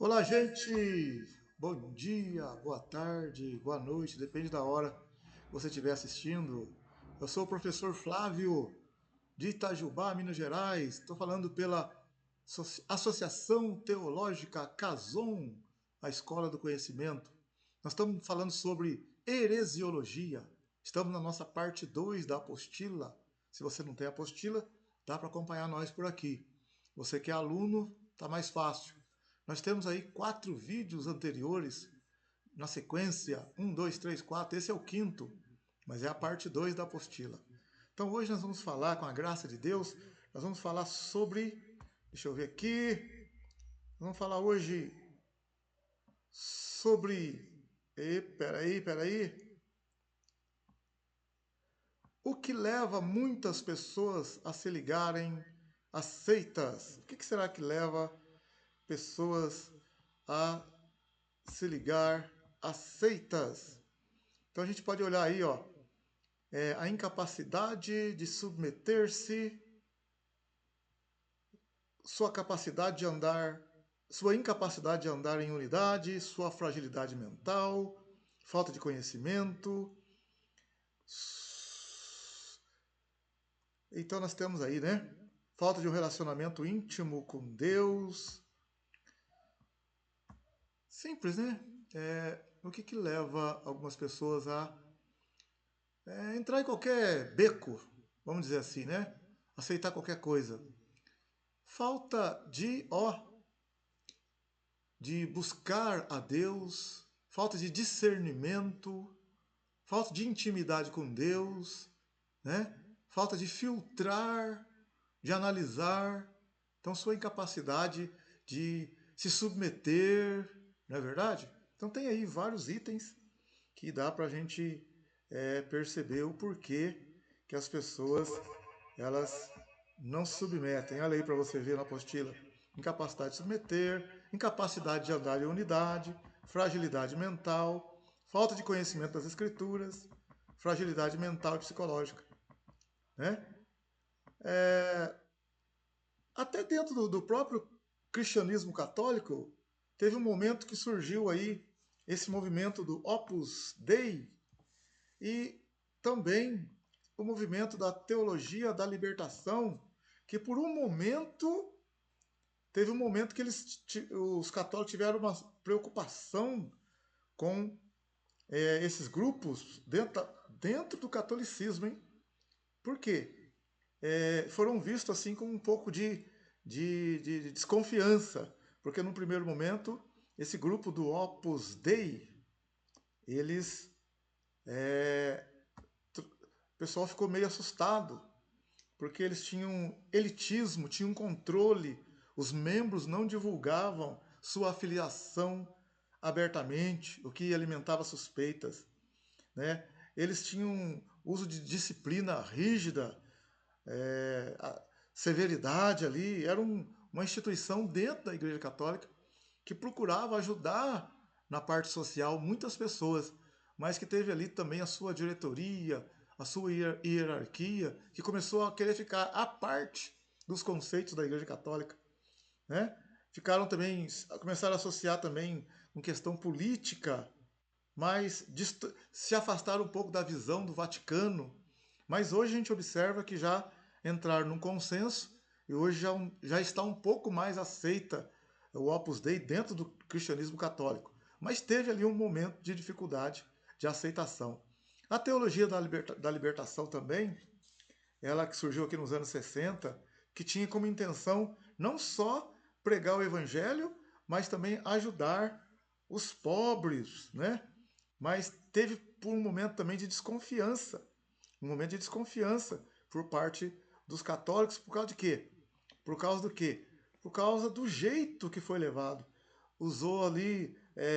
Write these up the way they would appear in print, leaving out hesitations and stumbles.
Olá, gente! Bom dia, boa tarde, boa noite, depende da hora que você estiver assistindo. Eu sou o professor Flávio, de Itajubá, Minas Gerais. Estou falando pela Associação Teológica Cason, a Escola do Conhecimento. Nós estamos falando sobre heresiologia. Estamos na nossa parte 2 da apostila. Se você não tem apostila, dá para acompanhar nós por aqui. Você que é aluno, está mais fácil. Nós temos aí 4 vídeos anteriores na sequência, um, dois, três, quatro. Esse é o quinto, mas é a parte 2 da apostila. Então hoje nós vamos falar, com a graça de Deus, nós vamos falar sobre, deixa eu ver aqui, vamos falar hoje sobre, peraí, o que leva muitas pessoas a se ligarem às seitas? O que será que leva pessoas a se ligar às seitas? Então a gente pode olhar aí, ó, a incapacidade de submeter-se, sua capacidade de andar, sua incapacidade de andar em unidade, sua fragilidade mental, falta de conhecimento. Então nós temos aí, né? Falta de um relacionamento íntimo com Deus. Simples, né? O que leva algumas pessoas a entrar em qualquer beco, vamos dizer assim, né? Aceitar qualquer coisa. Falta de buscar a Deus, falta de discernimento, falta de intimidade com Deus, né? Falta de filtrar, de analisar. Então, sua incapacidade de se submeter, não é verdade? Então, tem aí vários itens que dá para a gente perceber o porquê que as pessoas elas não se submetem. Olha aí para você ver na apostila. Incapacidade de submeter, incapacidade de andar em unidade, fragilidade mental, falta de conhecimento das escrituras, fragilidade mental e psicológica. Né? Até dentro do próprio cristianismo católico, teve um momento que surgiu aí esse movimento do Opus Dei e também o movimento da teologia da libertação, que por um momento teve um momento que os católicos tiveram uma preocupação com esses grupos dentro do catolicismo, hein? Por quê? Foram vistos assim com um pouco de desconfiança, porque no primeiro momento esse grupo do Opus Dei, eles o pessoal ficou meio assustado, porque eles tinham elitismo, tinham controle, os membros não divulgavam sua afiliação abertamente, o que alimentava suspeitas. Né? Eles tinham uso de disciplina rígida, severidade ali, era uma instituição dentro da Igreja Católica que procurava ajudar na parte social muitas pessoas, mas que teve ali também a sua diretoria, a sua hierarquia, que começou a querer ficar à parte dos conceitos da Igreja Católica. Né? Ficaram também, começaram a associar também com questão política, mas se afastaram um pouco da visão do Vaticano. Mas hoje a gente observa que já entraram num consenso e hoje já está um pouco mais aceita o Opus Dei dentro do cristianismo católico. Mas teve ali um momento de dificuldade de aceitação. A teologia da libertação também, ela que surgiu aqui nos anos 60, que tinha como intenção não só pregar o evangelho, mas também ajudar os pobres, né? Mas teve por um momento também de desconfiança, um momento de desconfiança por parte dos católicos, por causa de quê? Por causa do quê? Por causa do jeito que foi levado. Usou ali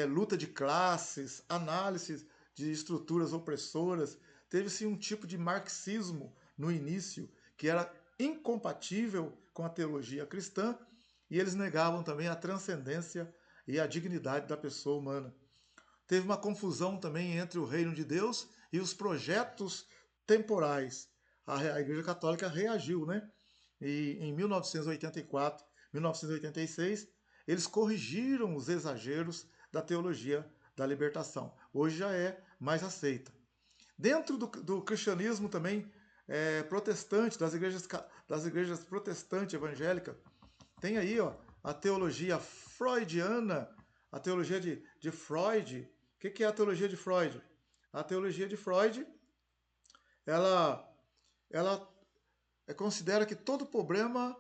luta de classes, análise de estruturas opressoras. Teve-se um tipo de marxismo no início que era incompatível com a teologia cristã e eles negavam também a transcendência e a dignidade da pessoa humana. Teve uma confusão também entre o reino de Deus e os projetos temporais. A Igreja Católica reagiu, né? E em 1984, 1986, eles corrigiram os exageros da teologia da libertação. Hoje já é mais aceita. Dentro do cristianismo também protestante, das igrejas protestantes evangélicas, tem aí a teologia freudiana, a teologia de Freud. O que é a teologia de Freud? A teologia de Freud, ela, ela considera que todo problema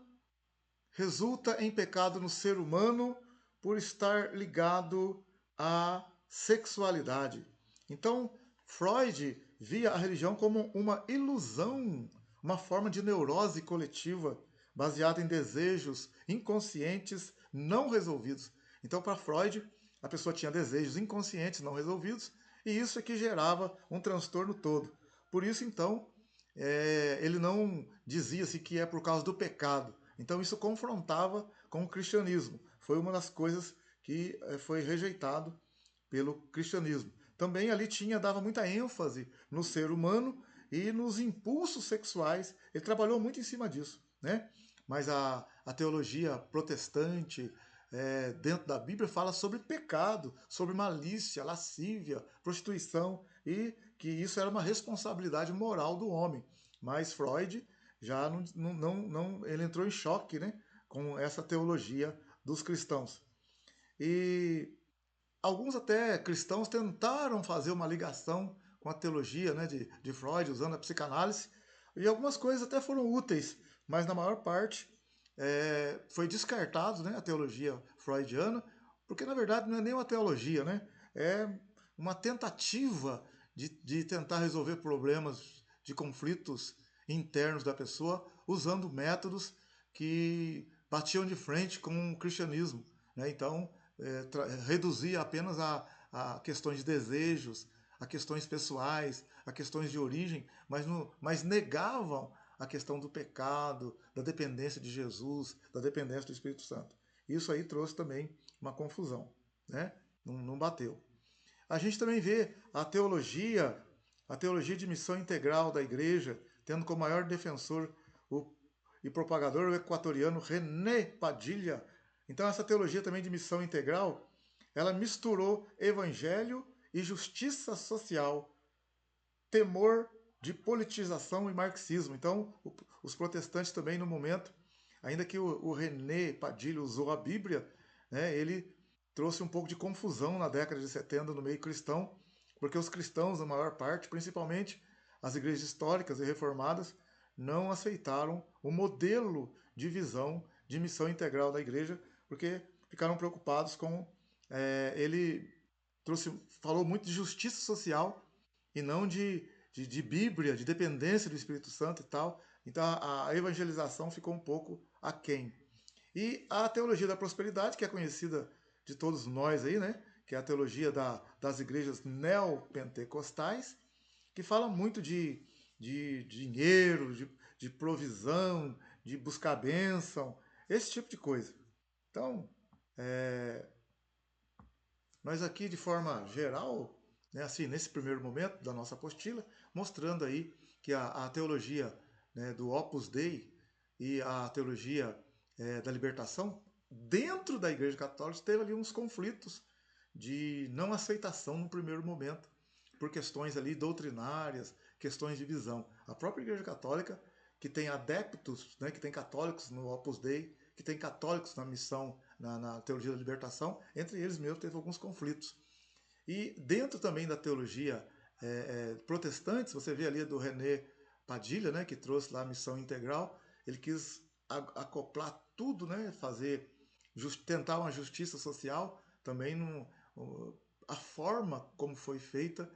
resulta em pecado no ser humano por estar ligado à sexualidade. Então, Freud via a religião como uma ilusão, uma forma de neurose coletiva baseada em desejos inconscientes não resolvidos. Então, para Freud, a pessoa tinha desejos inconscientes não resolvidos e isso é que gerava um transtorno todo. Por isso, então, ele não dizia-se que é por causa do pecado. Então isso confrontava com o cristianismo. Foi uma das coisas que foi rejeitado pelo cristianismo. Também ali dava muita ênfase no ser humano e nos impulsos sexuais. Ele trabalhou muito em cima disso, né? Mas a teologia protestante, dentro da Bíblia, fala sobre pecado, sobre malícia, lascívia, prostituição, e que isso era uma responsabilidade moral do homem. Mas Freud já ele entrou em choque, né, com essa teologia dos cristãos. E alguns até cristãos tentaram fazer uma ligação com a teologia, né, de Freud, usando a psicanálise, e algumas coisas até foram úteis, mas na maior parte foi descartado, né, a teologia freudiana, porque na verdade não é nem uma teologia, né, é uma tentativa de tentar resolver problemas de conflitos internos da pessoa usando métodos que batiam de frente com o cristianismo, né? Então, reduzia apenas a questões de desejos, a questões pessoais, a questões de origem, mas negavam a questão do pecado, da dependência de Jesus, da dependência do Espírito Santo. Isso aí trouxe também uma confusão, né? Não bateu. A gente também vê a teologia de missão integral da igreja, tendo como maior defensor e propagador o equatoriano René Padilha. Então essa teologia também de missão integral, ela misturou evangelho e justiça social, temor de politização e marxismo. Então os protestantes também no momento, ainda que o René Padilha usou a Bíblia, né, ele trouxe um pouco de confusão na década de 70 no meio cristão, porque os cristãos, na maior parte, principalmente as igrejas históricas e reformadas, não aceitaram o modelo de visão de missão integral da igreja, porque ficaram preocupados com ele falou muito de justiça social e não de Bíblia, de dependência do Espírito Santo e tal. Então a evangelização ficou um pouco aquém. E a teologia da prosperidade, que é conhecida de todos nós aí, né? Que é a teologia das igrejas neopentecostais, que fala muito de dinheiro, de provisão, de buscar bênção, esse tipo de coisa. Então, nós aqui, de forma geral, né, assim, nesse primeiro momento da nossa apostila, mostrando aí que a teologia, né, do Opus Dei e a teologia da libertação, dentro da Igreja Católica, teve ali uns conflitos de não aceitação no primeiro momento, por questões ali doutrinárias, questões de visão. A própria Igreja Católica, que tem adeptos, né, que tem católicos no Opus Dei, que tem católicos na missão, na teologia da libertação, entre eles mesmo teve alguns conflitos. E dentro também da teologia protestante, você vê ali do René Padilha, né, que trouxe lá a missão integral, ele quis acoplar tudo, né, tentar uma justiça social, também a forma como foi feita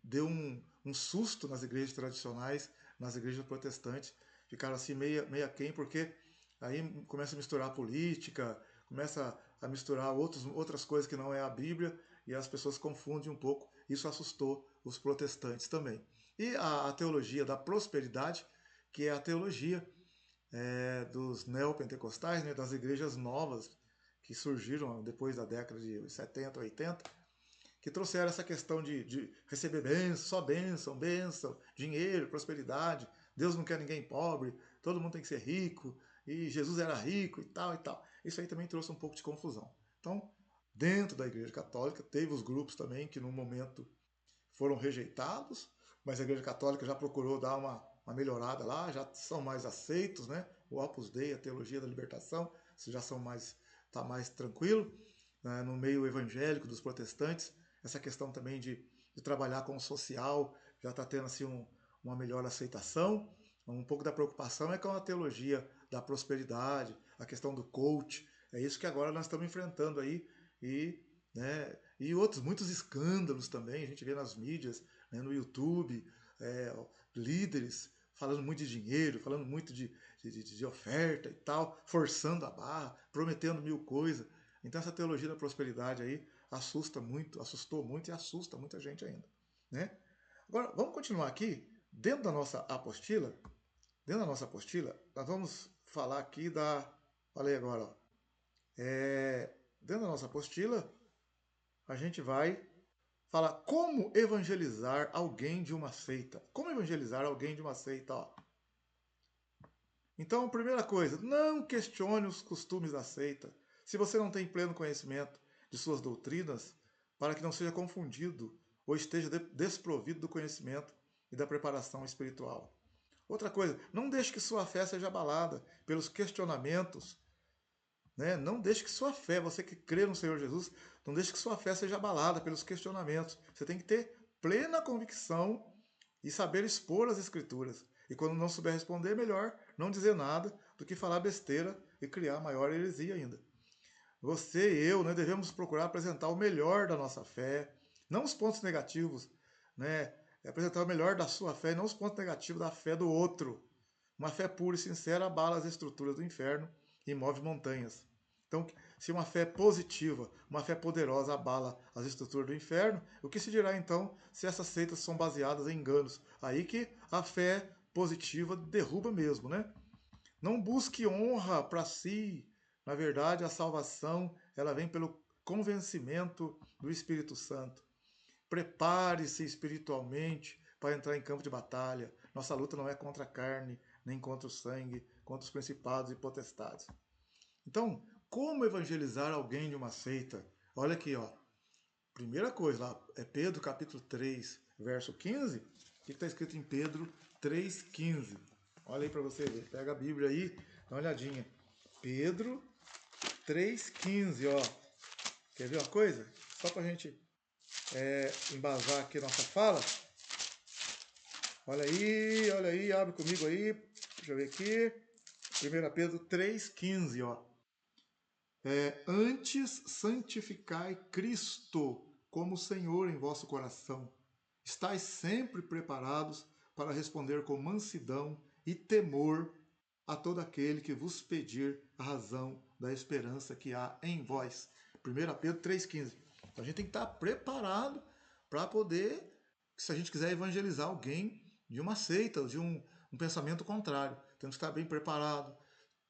deu um susto nas igrejas tradicionais, nas igrejas protestantes, ficaram assim meia quem, porque aí começa a misturar política, começa a misturar outras coisas que não é a Bíblia, e as pessoas confundem um pouco. Isso assustou os protestantes também. E a teologia da prosperidade, que é a teologia dos neopentecostais, né, das igrejas novas que surgiram depois da década de 70, 80, que trouxeram essa questão de receber bênção, só bênção, dinheiro, prosperidade. Deus não quer ninguém pobre, todo mundo tem que ser rico. e Jesus era rico e tal e tal. Isso aí também trouxe um pouco de confusão. Então, dentro da Igreja Católica, teve os grupos também que no momento foram rejeitados, mas a Igreja Católica já procurou dar uma melhorada lá, já são mais aceitos, né? O Opus Dei, a Teologia da Libertação, já são mais, tá mais tranquilo. Né? No meio evangélico dos protestantes, essa questão também de trabalhar com o social já está tendo assim uma melhor aceitação. Um pouco da preocupação é com a teologia da prosperidade, a questão do coach. É isso que agora nós estamos enfrentando aí. E, né, e outros, muitos escândalos também, a gente vê nas mídias, né, no YouTube, líderes falando muito de dinheiro, falando muito de oferta e tal, forçando a barra, prometendo mil coisas. Então essa teologia da prosperidade aí assusta muito, assustou muito e assusta muita gente ainda. Né? Agora, vamos continuar aqui, dentro da nossa apostila, nós vamos falar aqui da. Falei agora, ó, dentro da nossa apostila, a gente vai falar como evangelizar alguém de uma seita. Como evangelizar alguém de uma seita, ó. Então, primeira coisa, não questione os costumes da seita. Se você não tem pleno conhecimento de suas doutrinas, para que não seja confundido ou esteja desprovido do conhecimento e da preparação espiritual. Outra coisa, não deixe que sua fé seja abalada pelos questionamentos, né? Não deixe que sua fé, você que crê no Senhor Jesus, não deixe que sua fé seja abalada pelos questionamentos. Você tem que ter plena convicção e saber expor as escrituras. E quando não souber responder, é melhor não dizer nada do que falar besteira e criar maior heresia ainda. Você e eu, né, devemos procurar apresentar o melhor da nossa fé, não os pontos negativos, né? Apresentar o melhor da sua fé, não os pontos negativos da fé do outro. Uma fé pura e sincera abala as estruturas do inferno e move montanhas. Então, se uma fé positiva, uma fé poderosa abala as estruturas do inferno, o que se dirá então se essas seitas são baseadas em enganos? Aí que a fé positiva derruba mesmo, né? Não busque honra para si. Na verdade, a salvação, ela vem pelo convencimento do Espírito Santo. Prepare-se espiritualmente para entrar em campo de batalha. Nossa luta não é contra a carne, nem contra o sangue, contra os principados e potestades. Então, como evangelizar alguém de uma seita? Olha aqui, ó. Primeira coisa, lá é Pedro capítulo 3, verso 15. O que está escrito em Pedro 3,15? Olha aí para você ver. Pega a Bíblia aí, dá uma olhadinha. Pedro 3,15, ó. Quer ver uma coisa? Só para a gente embasar aqui nossa fala. Olha aí, abre comigo aí. Deixa eu ver aqui. 1 Pedro 3,15, ó. Antes santificai Cristo como Senhor em vosso coração. Estais sempre preparados para responder com mansidão e temor a todo aquele que vos pedir a razão da esperança que há em vós. 1 Pedro 3,15. Então a gente tem que estar preparado para poder, se a gente quiser evangelizar alguém de uma seita, de um pensamento contrário. Temos que estar bem preparado,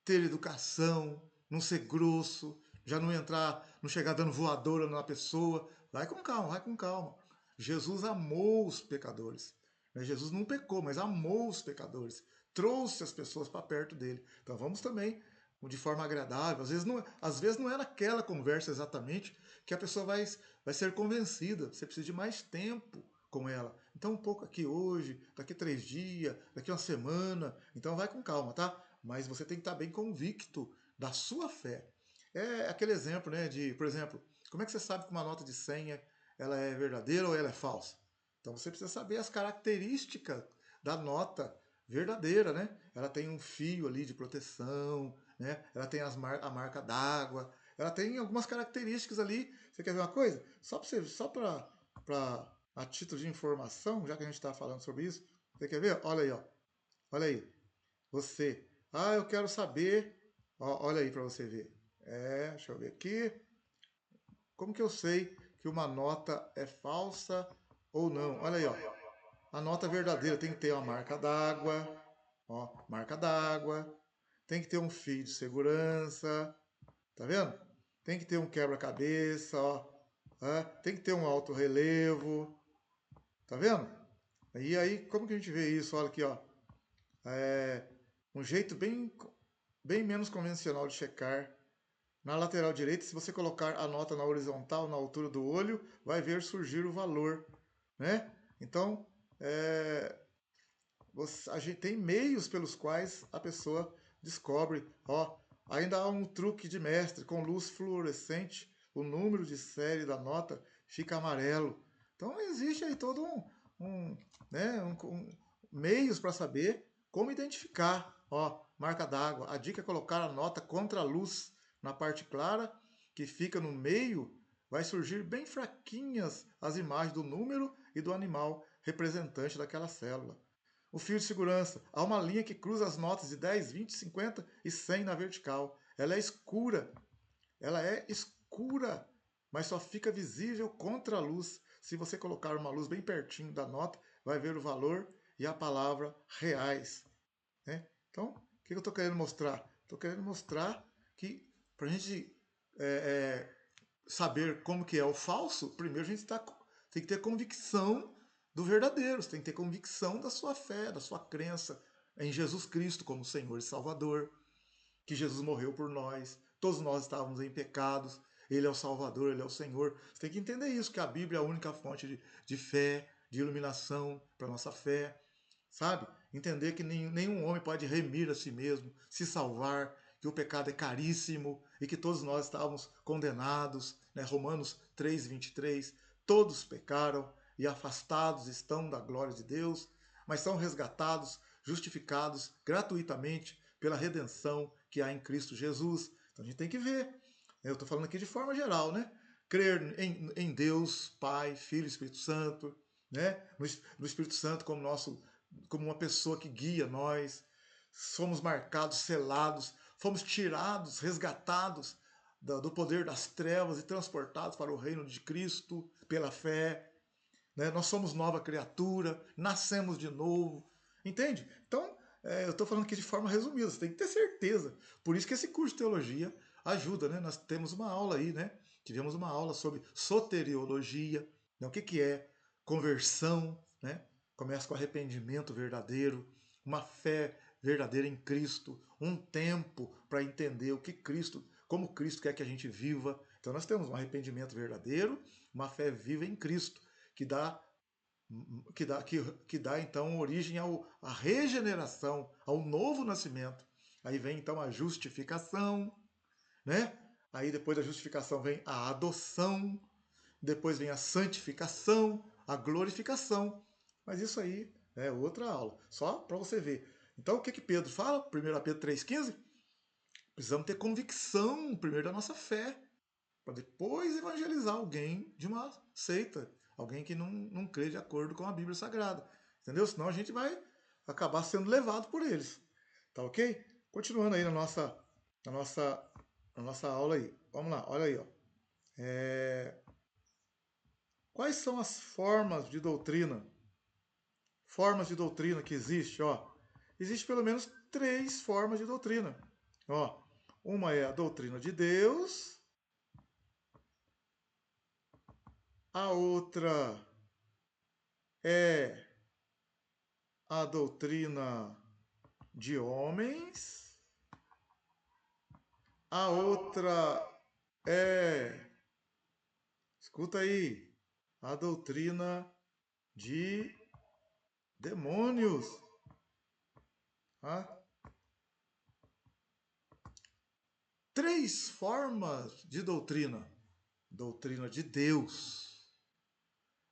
ter educação, não ser grosso, já não entrar, não chegar dando voadora na pessoa. Vai com calma, vai com calma. Jesus amou os pecadores. Jesus não pecou, mas amou os pecadores. Trouxe as pessoas para perto dele. Então vamos também de forma agradável. Às vezes não é naquela conversa exatamente que a pessoa vai ser convencida. Você precisa de mais tempo com ela. Então um pouco aqui hoje, daqui 3 dias, daqui uma semana. Então vai com calma, tá? Mas você tem que estar bem convicto da sua fé. É aquele exemplo, né, de, por exemplo, como é que você sabe que uma nota de 100 ela é verdadeira ou ela é falsa? Então você precisa saber as características da nota verdadeira, né? Ela tem um fio ali de proteção, né? Ela tem a marca d'água, ela tem algumas características ali. Você quer ver uma coisa? Só para a título de informação, já que a gente está falando sobre isso, você quer ver? Olha aí, ó. Olha aí. Você. Ah, eu quero saber. Ó, olha aí para você ver. Deixa eu ver aqui. Como que eu sei que uma nota é falsa ou não? Olha aí, ó. A nota verdadeira tem que ter uma marca d'água, ó, marca d'água. Tem que ter um fio de segurança, tá vendo? Tem que ter um quebra-cabeça, ó. Tem que ter um alto relevo, tá vendo? E aí, como que a gente vê isso? Olha aqui, ó. Um jeito bem bem menos convencional de checar. Na lateral direita, se você colocar a nota na horizontal, na altura do olho, vai ver surgir o valor, né? Então, a gente tem meios pelos quais a pessoa descobre. Ó, ainda há um truque de mestre com luz fluorescente, o número de série da nota fica amarelo. Então existe aí todo um, né, meios para saber como identificar. Ó, marca d'água. A dica é colocar a nota contra a luz na parte clara, que fica no meio. Vai surgir bem fraquinhas as imagens do número e do animal representante daquela célula. O fio de segurança. Há uma linha que cruza as notas de 10, 20, 50 e 100 na vertical. Ela é escura, mas só fica visível contra a luz. Se você colocar uma luz bem pertinho da nota, vai ver o valor e a palavra reais. Né? Então, o que eu estou querendo mostrar? Estou querendo mostrar que para a gente saber como que é o falso, primeiro a gente tem que ter convicção do verdadeiro, você tem que ter convicção da sua fé, da sua crença em Jesus Cristo como Senhor e Salvador, que Jesus morreu por nós, todos nós estávamos em pecados, Ele é o Salvador, Ele é o Senhor. Você tem que entender isso, que a Bíblia é a única fonte de fé, de iluminação para a nossa fé, sabe? Entender que nenhum homem pode remir a si mesmo, se salvar, que o pecado é caríssimo e que todos nós estávamos condenados, né? Romanos 3:23, todos pecaram e afastados estão da glória de Deus, mas são resgatados, justificados gratuitamente pela redenção que há em Cristo Jesus. Então a gente tem que ver. Eu estou falando aqui de forma geral, né? Crer em Deus, Pai, Filho e Espírito Santo, né? No Espírito Santo como uma pessoa que guia nós. Somos marcados, selados, fomos tirados, resgatados do poder das trevas e transportados para o reino de Cristo pela fé. Né? Nós somos nova criatura, nascemos de novo. Entende? Então, eu estou falando aqui de forma resumida, você tem que ter certeza. Por isso que esse curso de teologia ajuda, né? Nós temos uma aula aí, né? Tivemos uma aula sobre soteriologia, né? O que é conversão, né? Começa com arrependimento verdadeiro, uma fé verdadeira em Cristo, um tempo para entender o que Cristo, como Cristo quer que a gente viva. Então nós temos um arrependimento verdadeiro, uma fé viva em Cristo, que dá que dá então origem à regeneração, ao novo nascimento. Aí vem então a justificação, né? Aí depois da justificação vem a adoção, depois vem a santificação, a glorificação. Mas isso aí é outra aula, só para você ver. Então o que Pedro fala? 1 Pedro 3,15? Precisamos ter convicção primeiro da nossa fé, para depois evangelizar alguém de uma seita, alguém que não crê de acordo com a Bíblia Sagrada. Entendeu? Senão a gente vai acabar sendo levado por eles. Tá ok? Continuando aí na nossa, na nossa aula aí. Vamos lá, olha aí. Ó. Quais são as formas de doutrina? Formas de doutrina que existe, ó. Existe pelo menos 3 formas de doutrina. Ó, uma é a doutrina de Deus, a outra é a doutrina de homens, a outra é, escuta aí, a doutrina de demônios. Tá? 3 formas de doutrina: doutrina de Deus,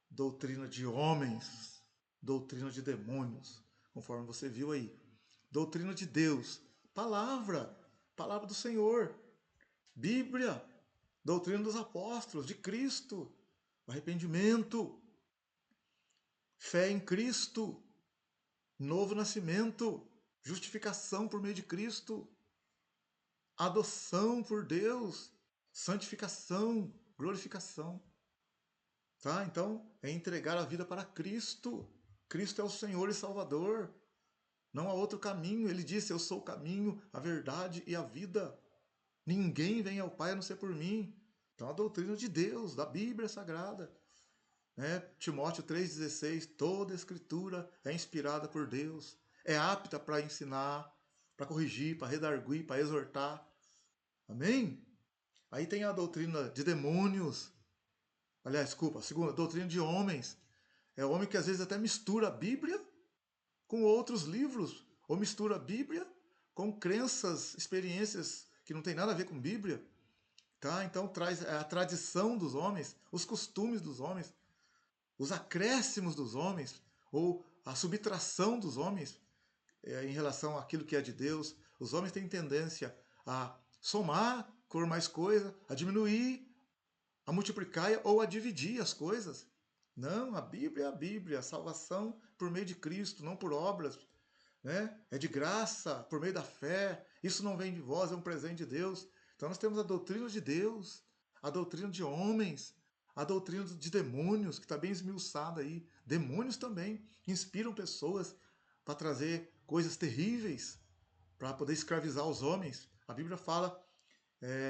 doutrina de homens, doutrina de demônios, conforme você viu aí. Doutrina de Deus, palavra do Senhor, Bíblia, doutrina dos apóstolos, de Cristo, arrependimento, fé em Cristo, novo nascimento, justificação por meio de Cristo, adoção por Deus, santificação, glorificação. Tá? Então, é entregar a vida para Cristo. Cristo é o Senhor e Salvador. Não há outro caminho. Ele disse: eu sou o caminho, a verdade e a vida. Ninguém vem ao Pai a não ser por mim. Então, a doutrina de Deus, da Bíblia Sagrada. Né? Timóteo 3,16, toda a escritura é inspirada por Deus, é apta para ensinar, para corrigir, para redarguir, para exortar. Amém? Aí tem a doutrina de demônios. Aliás, desculpa, a segunda, a doutrina de homens. É o homem que às vezes até mistura a Bíblia com outros livros, ou mistura a Bíblia com crenças, experiências que não tem nada a ver com Bíblia. Tá? Então traz a tradição dos homens, os costumes dos homens, os acréscimos dos homens, ou a subtração dos homens em relação àquilo que é de Deus. Os homens têm tendência a somar por mais coisa, a diminuir, a multiplicar ou a dividir as coisas. Não, a Bíblia é a Bíblia, a salvação por meio de Cristo, não por obras. Né? É de graça, por meio da fé. Isso não vem de vós, é um presente de Deus. Então nós temos a doutrina de Deus, a doutrina de homens, a doutrina de demônios, que está bem esmiuçada aí. Demônios também inspiram pessoas para trazer coisas terríveis, para poder escravizar os homens. A Bíblia fala,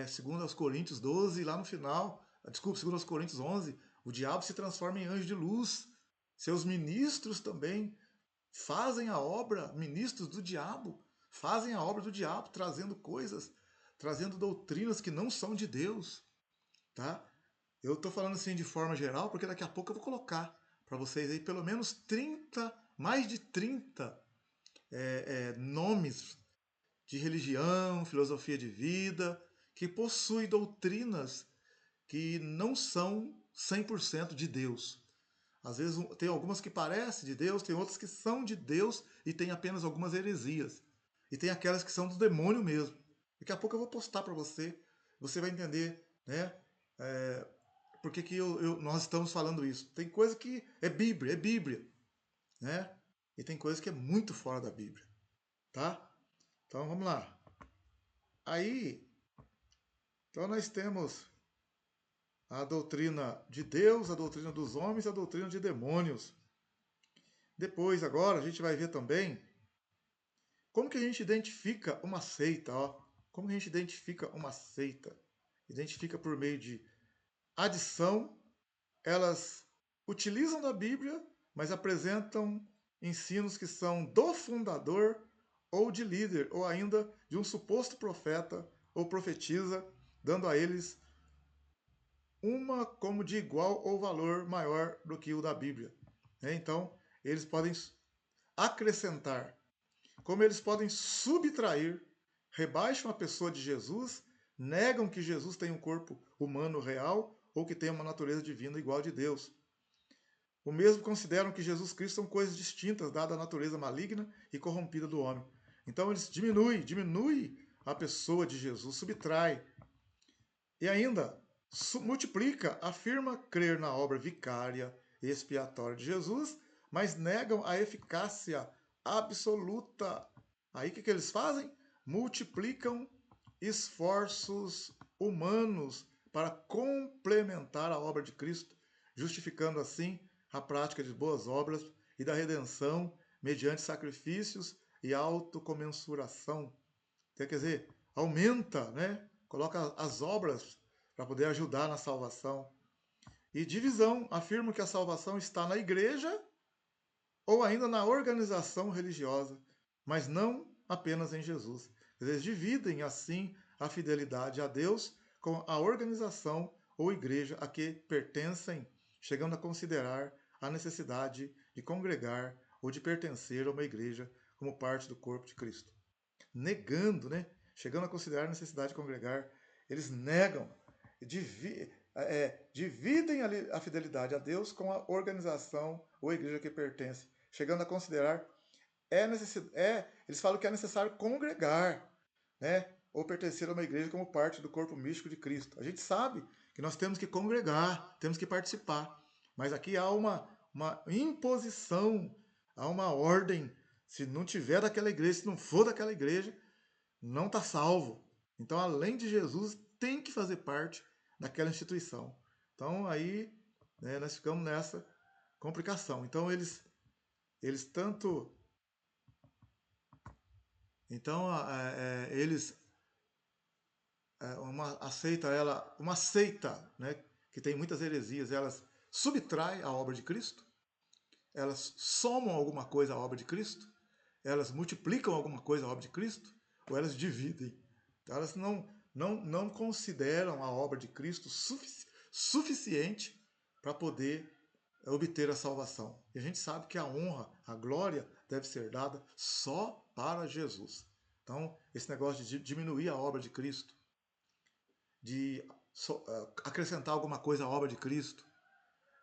segundo aos Coríntios 12, lá no final, desculpa, segundo aos Coríntios 11, o diabo se transforma em anjo de luz. Seus ministros também fazem a obra, ministros do diabo, fazem a obra do diabo, trazendo coisas, trazendo doutrinas que não são de Deus, tá? Eu estou falando assim de forma geral, porque daqui a pouco eu vou colocar para vocês aí pelo menos 30, mais de 30 nomes de religião, filosofia de vida, que possuem doutrinas que não são 100% de Deus. Às vezes tem algumas que parecem de Deus, tem outras que são de Deus e tem apenas algumas heresias. E tem aquelas que são do demônio mesmo. Daqui a pouco eu vou postar para você, você vai entender, né? Por que, nós estamos falando isso. Tem coisa que é Bíblia, né? E tem coisa que é muito fora da Bíblia, tá? Então vamos lá. Aí, então nós temos a doutrina de Deus, a doutrina dos homens, a doutrina de demônios. Depois, agora, a gente vai ver também como que a gente identifica uma seita, ó. Como que a gente identifica uma seita? Identifica por meio de adição. Elas utilizam da Bíblia, mas apresentam ensinos que são do fundador ou de líder, ou ainda de um suposto profeta ou profetisa, dando a eles uma como de igual ou valor maior do que o da Bíblia. Então, eles podem acrescentar, como eles podem subtrair, rebaixam a pessoa de Jesus, negam que Jesus tem um corpo humano real ou que tem uma natureza divina igual a de Deus. O mesmo consideram que Jesus Cristo são coisas distintas, dada a natureza maligna e corrompida do homem. Então eles diminuem a pessoa de Jesus, subtrai. E ainda multiplica, afirma crer na obra vicária e expiatória de Jesus, mas negam a eficácia absoluta. Aí o que eles fazem? Multiplicam esforços humanos para complementar a obra de Cristo, justificando assim a prática de boas obras e da redenção mediante sacrifícios e autocomensuração. Quer dizer, aumenta, né? Coloca as obras para poder ajudar na salvação. E divisão, afirma que a salvação está na igreja ou ainda na organização religiosa, mas não apenas em Jesus. Eles dividem assim a fidelidade a Deus com a organização ou igreja a que pertencem, chegando a considerar a necessidade de congregar ou de pertencer a uma igreja como parte do corpo de Cristo. Negando, né? Chegando a considerar a necessidade de congregar, eles negam, dividem a fidelidade a Deus com a organização ou igreja que pertence, chegando a considerar eles falam que é necessário congregar, né? Ou pertencer a uma igreja como parte do corpo místico de Cristo. A gente sabe que nós temos que congregar, temos que participar, mas aqui há uma imposição, há uma ordem. Se não tiver daquela igreja, se não for daquela igreja, não está salvo. Então, além de Jesus, tem que fazer parte daquela instituição. Então, aí, né, nós ficamos nessa complicação. Então, eles tanto... Então, eles uma seita, né, que tem muitas heresias, elas subtrai a obra de Cristo, elas somam alguma coisa à obra de Cristo, elas multiplicam alguma coisa à obra de Cristo, ou elas dividem. Então, elas não consideram a obra de Cristo suficiente para poder obter a salvação. E a gente sabe que a honra, a glória deve ser dada só para Jesus. Então, esse negócio de diminuir a obra de Cristo, de acrescentar alguma coisa à obra de Cristo,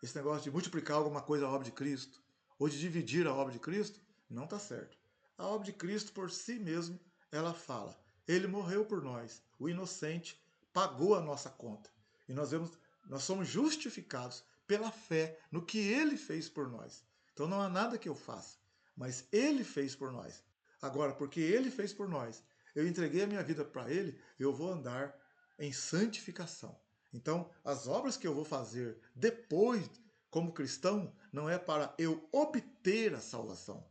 esse negócio de multiplicar alguma coisa à obra de Cristo, ou de dividir a obra de Cristo, não está certo. A obra de Cristo por si mesmo, ela fala. Ele morreu por nós, o inocente pagou a nossa conta. E nós somos justificados pela fé no que ele fez por nós. Então não há nada que eu faça, mas ele fez por nós. Agora, porque ele fez por nós, eu entreguei a minha vida para ele, eu vou andar em santificação. Então, as obras que eu vou fazer depois, como cristão, não é para eu obter a salvação.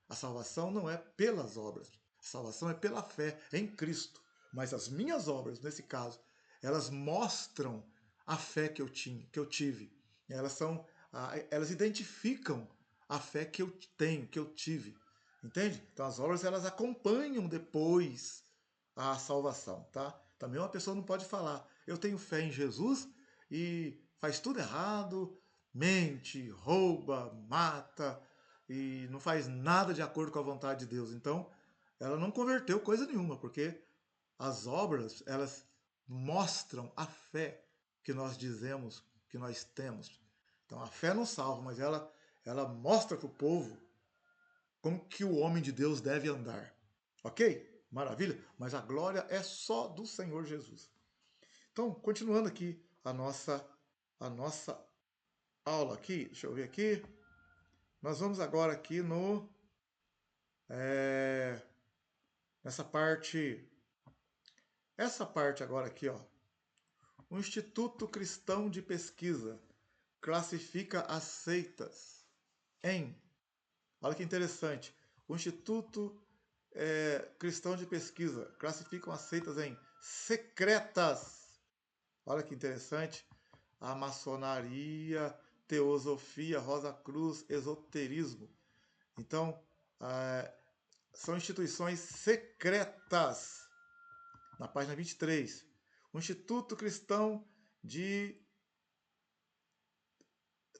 A salvação não é pelas obras. A salvação é pela fé em Cristo. Mas as minhas obras, nesse caso, elas mostram a fé que eu tive. Elas identificam a fé que eu tenho, que eu tive. Entende? Então as obras elas acompanham depois a salvação, tá? Também uma pessoa não pode falar, eu tenho fé em Jesus e faz tudo errado, mente, rouba, mata e não faz nada de acordo com a vontade de Deus. Então, ela não converteu coisa nenhuma, porque as obras, elas mostram a fé que nós dizemos que nós temos. Então, a fé não salva, mas ela mostra para o povo como que o homem de Deus deve andar. Ok? Maravilha? Mas a glória é só do Senhor Jesus. Então, continuando aqui a nossa aula aqui, deixa eu ver aqui. Nós vamos agora aqui nessa parte, essa parte agora aqui, ó. O Instituto Cristão de Pesquisa classifica as seitas em, olha que interessante, o Instituto Cristão de Pesquisa classificam as seitas em secretas. Olha que interessante. A maçonaria, teosofia, Rosa Cruz, esoterismo. Então, são instituições secretas. Na página 23. O Instituto Cristão de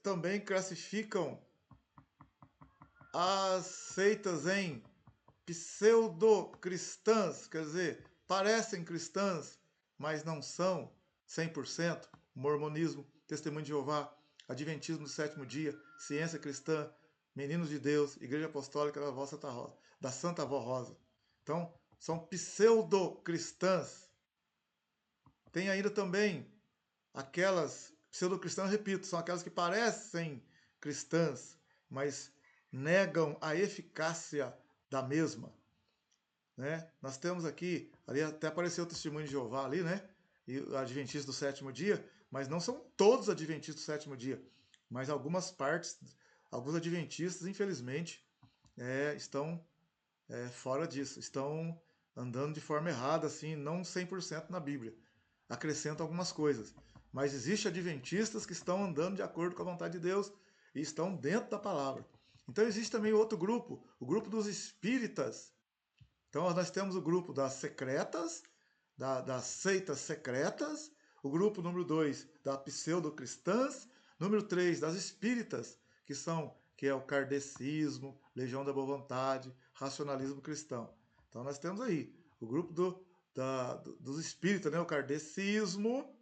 também classificam as seitas em pseudo-cristãs, quer dizer, parecem cristãs, mas não são 100%. Mormonismo, Testemunho de Jeová, Adventismo do Sétimo Dia, Ciência Cristã, Meninos de Deus, Igreja Apostólica da Santa Vó Rosa. Então, são pseudo-cristãs. Tem ainda também aquelas pseudo-cristãs, repito, são aquelas que parecem cristãs, mas negam a eficácia da mesma. Né? Nós temos aqui, ali até apareceu o Testemunho de Jeová ali, né? E o Adventista do Sétimo Dia, mas não são todos Adventistas do Sétimo Dia, mas algumas partes, alguns Adventistas, infelizmente, estão fora disso, estão andando de forma errada, assim, não 100% na Bíblia. Acrescentam algumas coisas. Mas existem adventistas que estão andando de acordo com a vontade de Deus e estão dentro da palavra. Então existe também outro grupo, o grupo dos espíritas. Então nós temos o grupo das secretas, das seitas secretas, o grupo número 2 da pseudo-cristãs, número 3 das espíritas, que é o kardecismo, Legião da Boa Vontade, racionalismo cristão. Então nós temos aí o grupo dos espíritas, né? O kardecismo,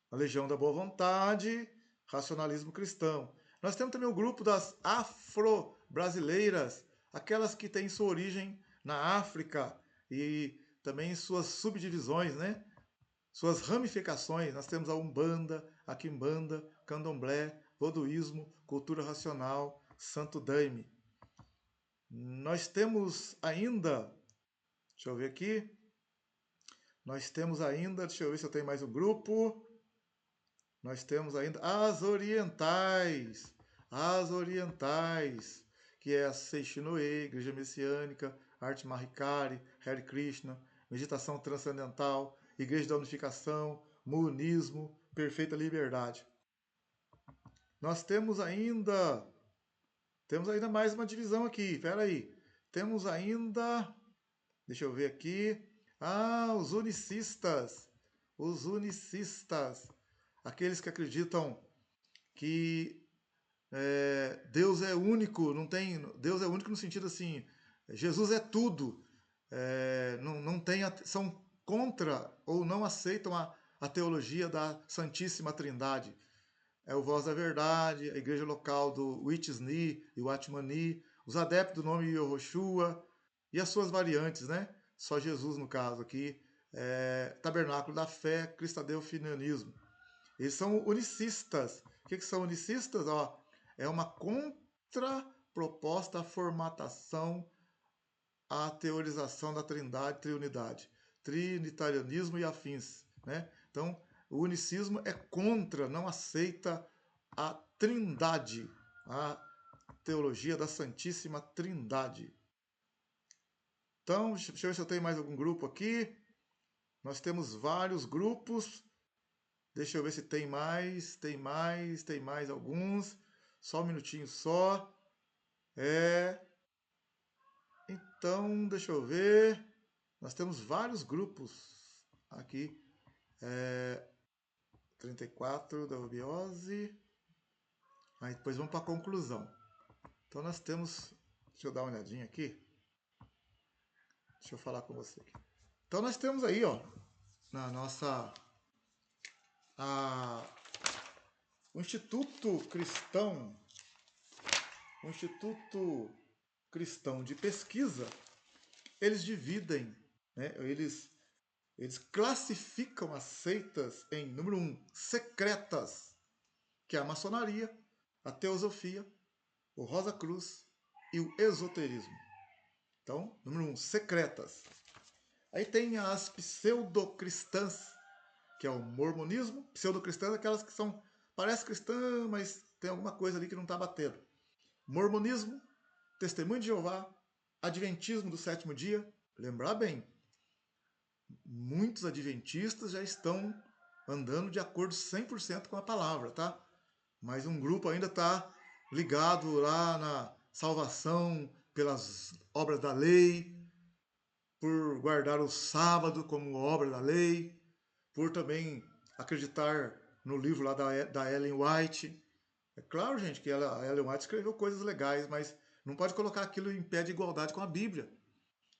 a Legião da Boa Vontade, racionalismo cristão. Nós temos também o grupo das afro-brasileiras, aquelas que têm sua origem na África e também suas subdivisões, né? Suas ramificações. Nós temos a Umbanda, a Quimbanda, Candomblé, Voduísmo, Cultura Racional, Santo Daime. Nós temos ainda, deixa eu ver aqui, nós temos ainda, deixa eu ver se eu tenho mais um grupo. Nós temos ainda as orientais, que é a Seishinoe, Igreja Messiânica, Arte Mahikari, Hare Krishna, Meditação Transcendental, Igreja da Unificação, Monismo, Perfeita Liberdade. Nós temos ainda mais uma divisão aqui, espera aí. Temos ainda Deixa eu ver aqui. Ah, os unicistas. Os unicistas. Aqueles que acreditam que Deus é único, não tem. Deus é único no sentido assim, Jesus é tudo. Não tem, são contra ou não aceitam a teologia da Santíssima Trindade. É o Voz da Verdade, a igreja local do Witney e Watmani, os adeptos do nome Yehoshua e as suas variantes, né? Só Jesus no caso aqui, Tabernáculo da Fé, Cristadelfinianismo. Eles são unicistas. O que são unicistas? Ó, é uma contraproposta à formatação, à teorização da trindade, triunidade, trinitarianismo e afins. Né? Então, o unicismo é contra, não aceita a trindade, a teologia da Santíssima Trindade. Então, deixa eu ver se eu tenho mais algum grupo aqui. Nós temos vários grupos. Deixa eu ver se tem mais, tem mais alguns. Só um minutinho só. Então, deixa eu ver. Nós temos vários grupos aqui. 34 da Rubiose. Aí depois vamos para a conclusão. Então nós temos. Deixa eu dar uma olhadinha aqui. Deixa eu falar com você aqui. Então nós temos aí, ó, na nossa. O Instituto Cristão. O Instituto Cristão de Pesquisa, eles dividem, né, eles classificam as seitas em, número 1, secretas, que é a maçonaria, a teosofia, o Rosa Cruz e o esoterismo. Então, número 1, secretas. Aí tem as pseudocristãs, que é o mormonismo. Pseudocristãs, aquelas que são, parece cristã, mas tem alguma coisa ali que não está batendo. Mormonismo, Testemunho de Jeová, Adventismo do sétimo dia. Lembrar bem, muitos adventistas já estão andando de acordo 100% com a palavra, tá? Mas um grupo ainda está ligado lá na salvação pelas obras da lei, por guardar o sábado como obra da lei, por também acreditar no livro lá da Ellen White. É claro, gente, que a Ellen White escreveu coisas legais, mas não pode colocar aquilo em pé de igualdade com a Bíblia.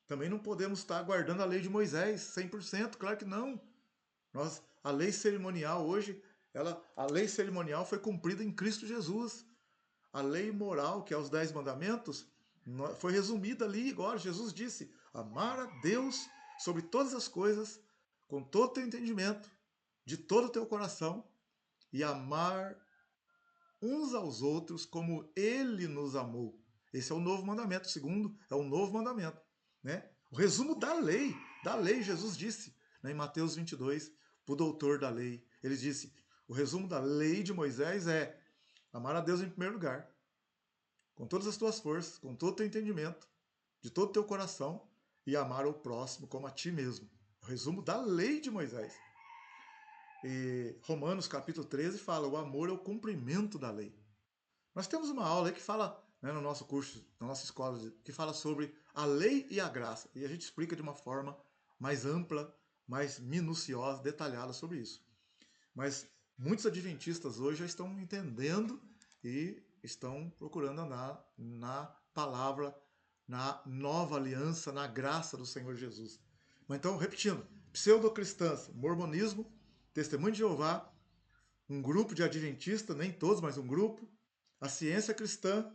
Também não podemos estar guardando a lei de Moisés 100%, claro que não. A lei cerimonial hoje, a lei cerimonial foi cumprida em Cristo Jesus. A lei moral, que é os 10 mandamentos, foi resumida ali agora. Jesus disse: amar a Deus sobre todas as coisas, com todo o teu entendimento, de todo o teu coração, e amar uns aos outros como Ele nos amou. Esse é o novo mandamento. O segundo é o novo mandamento. Né? O resumo da lei, Jesus disse, né, em Mateus 22, para o doutor da lei. Ele disse, o resumo da lei de Moisés é amar a Deus em primeiro lugar, com todas as tuas forças, com todo o teu entendimento, de todo o teu coração, e amar o próximo como a ti mesmo. O resumo da lei de Moisés. E Romanos capítulo 13 fala, o amor é o cumprimento da lei. Nós temos uma aula aí que fala, né, no nosso curso, na nossa escola, que fala sobre a lei e a graça. E a gente explica de uma forma mais ampla, mais minuciosa, detalhada sobre isso. Mas muitos adventistas hoje já estão entendendo e estão procurando andar na palavra, na nova aliança, na graça do Senhor Jesus. Mas então, repetindo, pseudocristãs, mormonismo, Testemunho de Jeová, um grupo de adventistas, nem todos, mas um grupo, a ciência cristã,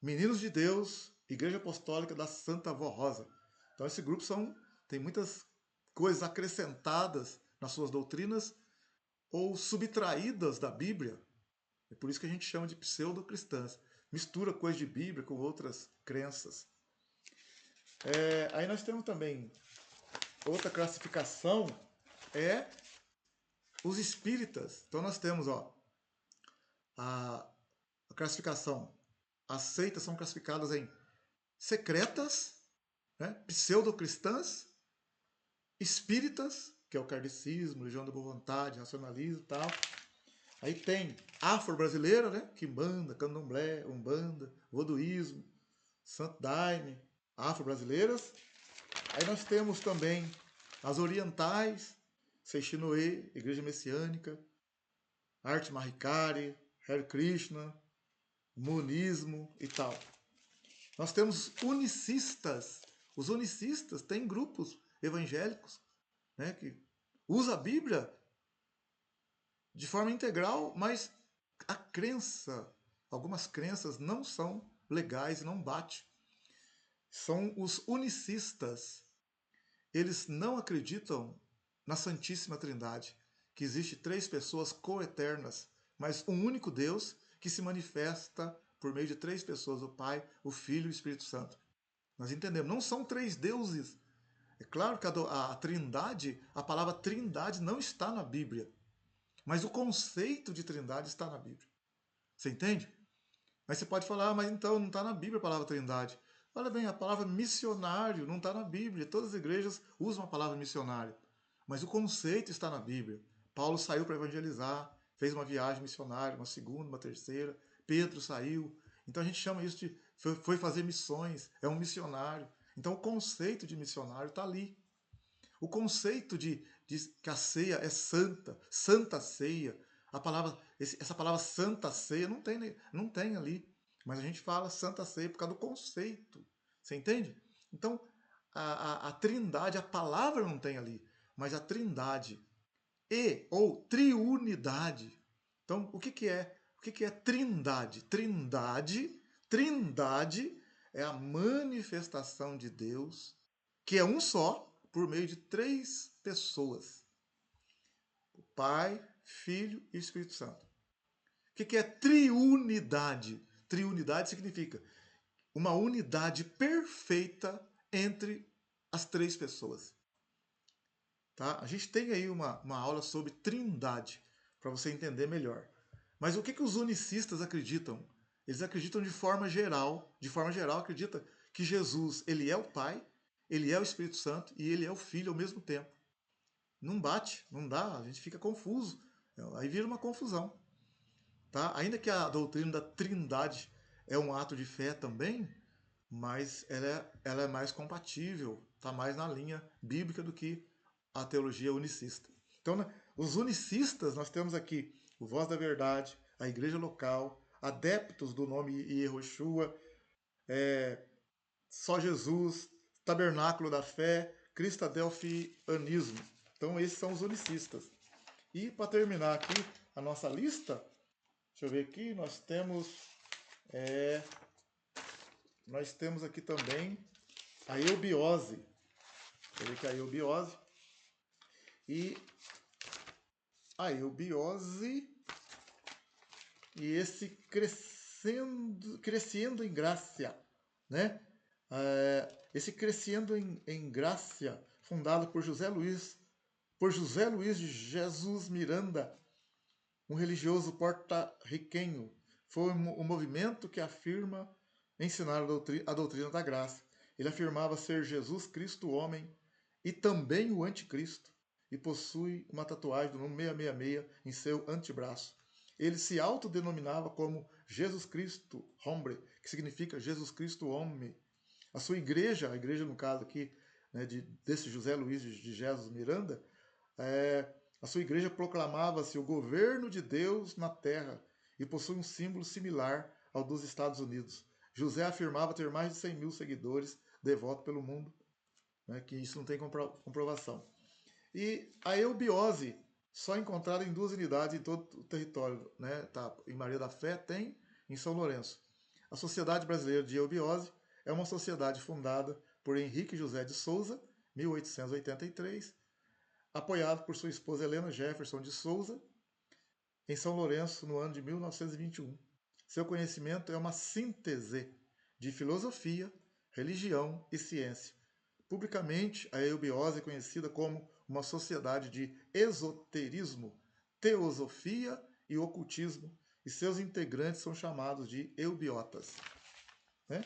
Meninos de Deus, Igreja Apostólica da Santa Vó Rosa. Então esse grupo tem muitas coisas acrescentadas nas suas doutrinas ou subtraídas da Bíblia. É por isso que a gente chama de pseudo-cristãs. Mistura coisas de Bíblia com outras crenças. Aí nós temos também outra classificação, é os espíritas. Então nós temos a classificação. As seitas são classificadas em secretas, né, pseudo-cristãs, espíritas, que é o kardecismo, religião da boa vontade, racionalismo e tal. Aí tem afro-brasileira, né, quimbanda, candomblé, umbanda, voduísmo, santo daime, afro-brasileiras. Aí nós temos também as orientais, Seishinoe, Igreja Messiânica, Arte Mahikari, Hare Krishna, Monismo e tal. Nós temos unicistas. Os unicistas têm grupos evangélicos, né, que usa a Bíblia de forma integral, mas a crença, algumas crenças não são legais e não bate. São os unicistas. Eles não acreditam na Santíssima Trindade, que existe três pessoas coeternas, mas um único Deus que se manifesta por meio de três pessoas, o Pai, o Filho e o Espírito Santo. Nós entendemos, não são três deuses. É claro que a Trindade, a palavra Trindade não está na Bíblia, mas o conceito de Trindade está na Bíblia. Você entende? Mas você pode falar, mas então não está na Bíblia a palavra Trindade. Olha bem, a palavra missionário não está na Bíblia. Todas as igrejas usam a palavra missionário. Mas o conceito está na Bíblia. Paulo saiu para evangelizar, fez uma viagem missionária, uma segunda, uma terceira. Pedro saiu. Então a gente chama isso de foi fazer missões, é um missionário. Então o conceito de missionário está ali. O conceito de que a ceia é santa, santa ceia. Essa palavra santa ceia não tem ali. Mas a gente fala santa ceia por causa do conceito. Você entende? Então, a trindade, a palavra não tem ali. Mas a trindade ou triunidade. Então, o que é? O que é trindade? Trindade é a manifestação de Deus, que é um só, por meio de três pessoas: o Pai, Filho e Espírito Santo. O que é triunidade? Triunidade significa uma unidade perfeita entre as três pessoas. Tá? A gente tem aí uma aula sobre trindade, para você entender melhor. Mas o que os unicistas acreditam? Eles acreditam de forma geral acredita que Jesus, ele é o Pai, ele é o Espírito Santo e ele é o Filho ao mesmo tempo. Não bate, não dá, a gente fica confuso. Aí vira uma confusão. Tá? Ainda que a doutrina da Trindade é um ato de fé também, mas ela é mais compatível, está mais na linha bíblica do que a teologia unicista. Então, né, os unicistas, nós temos aqui o Voz da Verdade, a Igreja Local, adeptos do nome Yehoshua, Só Jesus, Tabernáculo da Fé, Cristadelfianismo. Então, esses são os unicistas. E para terminar aqui a nossa lista, deixa eu ver aqui, nós temos aqui também a eubiose. Deixa eu ver aqui a eubiose. E a eubiose e esse crescendo em graça, né? Esse crescendo em graça, fundado por José Luiz de Jesus Miranda, um religioso porto-riquenho, foi um movimento que afirma ensinar a doutrina da graça. Ele afirmava ser Jesus Cristo homem e também o anticristo, e possui uma tatuagem do número 666 em seu antebraço. Ele se autodenominava como Jesus Cristo Hombre, que significa Jesus Cristo Homem. A sua igreja, a igreja no caso aqui, né, desse José Luiz de Jesus Miranda, a sua igreja proclamava-se o governo de Deus na terra e possui um símbolo similar ao dos Estados Unidos. José afirmava ter mais de 100 mil seguidores devotos pelo mundo, né, que isso não tem comprovação. E a eubiose, só encontrada em 2 unidades em todo o território, né? Tá, em Maria da Fé tem, em São Lourenço. A Sociedade Brasileira de Eubiose é uma sociedade fundada por Henrique José de Souza, 1883, apoiado por sua esposa Helena Jefferson de Souza, em São Lourenço, no ano de 1921. Seu conhecimento é uma síntese de filosofia, religião e ciência. Publicamente, a eubiose é conhecida como uma sociedade de esoterismo, teosofia e ocultismo, e seus integrantes são chamados de eubiotas. Né?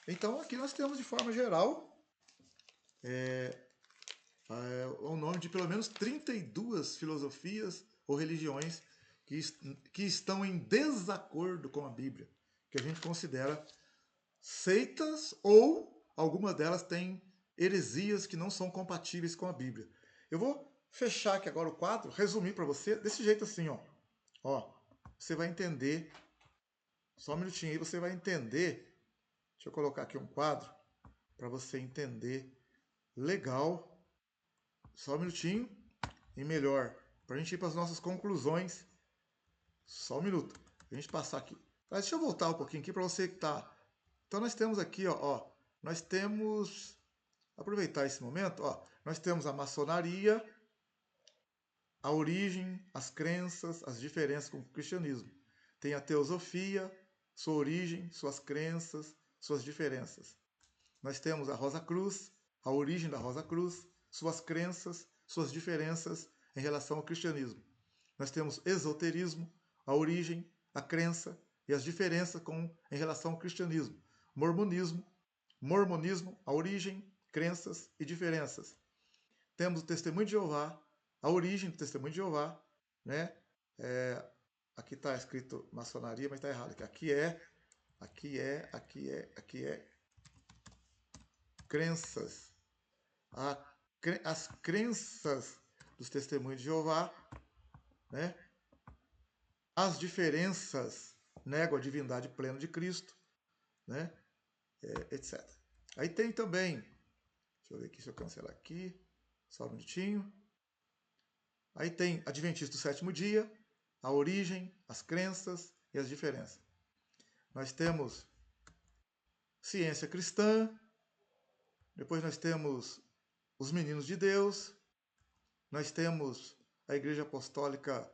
Então, aqui nós temos, de forma geral, o nome de pelo menos 32 filosofias ou religiões que estão em desacordo com a Bíblia, que a gente considera seitas, ou algumas delas têm heresias que não são compatíveis com a Bíblia. Eu vou fechar aqui agora o quadro, resumir para você desse jeito assim, ó. Ó, você vai entender, só um minutinho aí, você vai entender. Deixa eu colocar aqui um quadro para você entender legal. Só um minutinho e melhor, para a gente ir para as nossas conclusões. Só um minuto, a gente passar aqui. Mas deixa eu voltar um pouquinho aqui para você que tá. Então nós temos aqui, ó, nós temos, aproveitar esse momento, ó, nós temos a maçonaria, a origem, as crenças, as diferenças com o cristianismo. Tem a teosofia, sua origem, suas crenças, suas diferenças. Nós temos a Rosa Cruz, a origem da Rosa Cruz, suas crenças, suas diferenças em relação ao cristianismo. Nós temos esoterismo, a origem, a crença e as diferenças em relação ao cristianismo. Mormonismo, a origem, crenças e diferenças. Temos o Testemunho de Jeová, a origem do Testemunho de Jeová, né? Aqui está escrito maçonaria, mas está errado. Aqui é crenças. As crenças dos Testemunhos de Jeová, né? As diferenças negam a divindade plena de Cristo, né? Etc. Aí tem também, deixa eu ver aqui se eu cancelar aqui, só um minutinho. Aí tem Adventista do Sétimo Dia, a origem, as crenças e as diferenças. Nós temos ciência cristã, depois nós temos os Meninos de Deus, nós temos a Igreja Apostólica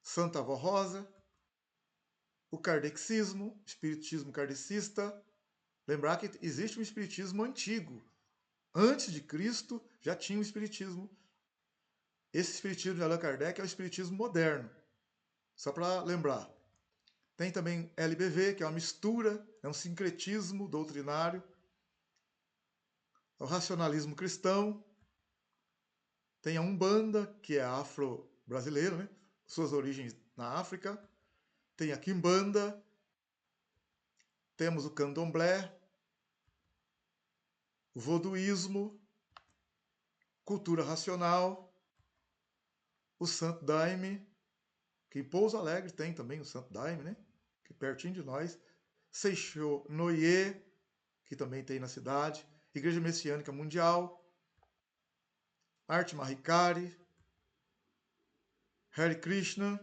Santa Avó Rosa, o kardexismo, espiritismo kardecista. Lembrar que existe um espiritismo antigo. Antes de Cristo já tinha um espiritismo. Esse espiritismo de Allan Kardec é o espiritismo moderno. Só para lembrar. Tem também LBV, que é uma mistura, é um sincretismo doutrinário. O racionalismo cristão. Tem a Umbanda, que é afro-brasileiro, né? Suas origens na África. Tem a Quimbanda. Temos o Candomblé. O Voduísmo. Cultura racional. O Santo Daime, que em Pouso Alegre tem também o Santo Daime, né? Que é pertinho de nós. Seixo Noye, que também tem na cidade. Igreja Messiânica Mundial. Arte Mahikari. Hare Krishna.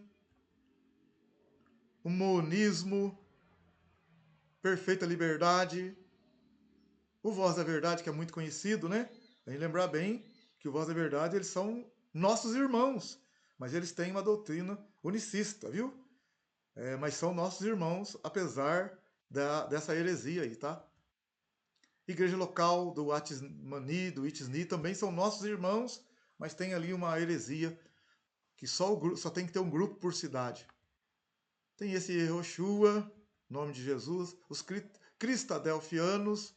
O Monismo. Perfeita Liberdade. O Voz da Verdade, que é muito conhecido, né? Tem que lembrar bem que o Voz da Verdade, eles são nossos irmãos, mas eles têm uma doutrina unicista, viu? Mas são nossos irmãos, apesar dessa heresia aí, tá? Igreja local do Atismani, do Itisni, também são nossos irmãos, mas tem ali uma heresia que só tem que ter um grupo por cidade. Tem esse Yehoshua, nome de Jesus, os Cristadelfianos,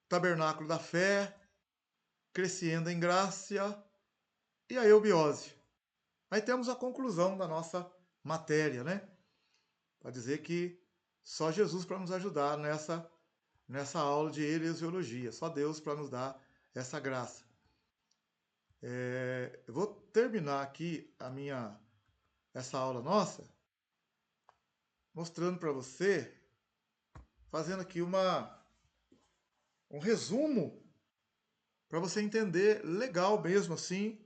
Tabernáculo da Fé, Crescendo em Graça e a eubiose. Aí temos a conclusão da nossa matéria, né? Para dizer que só Jesus para nos ajudar nessa aula de heresiologia. Só Deus para nos dar essa graça. Eu vou terminar aqui essa aula nossa mostrando para você, fazendo aqui um resumo para você entender legal mesmo assim